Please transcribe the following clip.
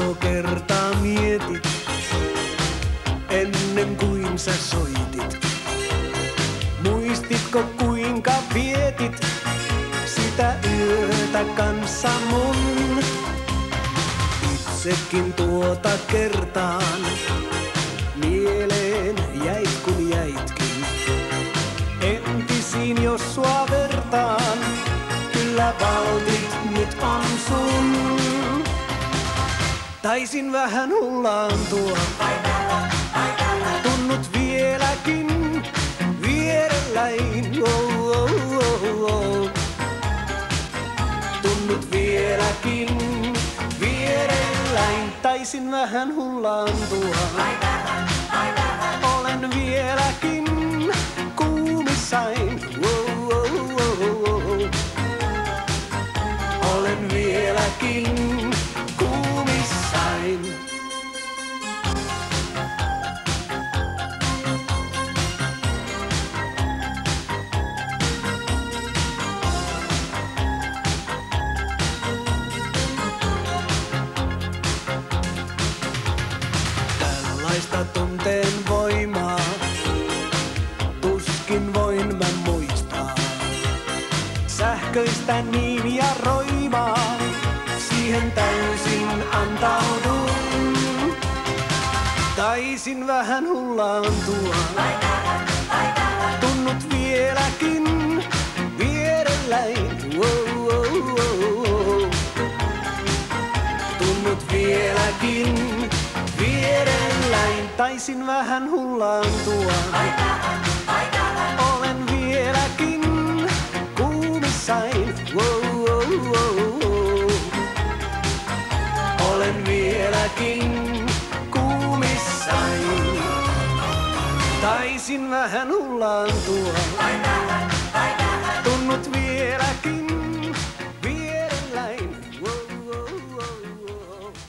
Montako kertaa mietit, ennen kuin sä soitit. Muistitko kuinka vietit sitä yötä kanssa mun? Itsekin tuota kertaan mieleen jäit kun jäitkin. Entisiin jos sua vertaan, kyllä valtit nyt on sun. Taisin vähän hullaantua, tunnut vieläkin vierelläin. Tunnut vieläkin vierelläin, taisin vähän hullaantua. Olen vieläkin kuumissain. Olen vieläkin kuumissain. Tällaista tunteen voimaa tuskin voin mä muistaa. Sähköistä niin ja roimaa, siihen täysin antaudun. Taisin vähän hullaantua, tunnut vieläkin vierelläin. Tunnut vieläkin vierelläin, taisin vähän hullaantua. Olen vieläkin kuumissain. Olen vieläkin kuumissain. Taisin vähän hullaantua. Tunnut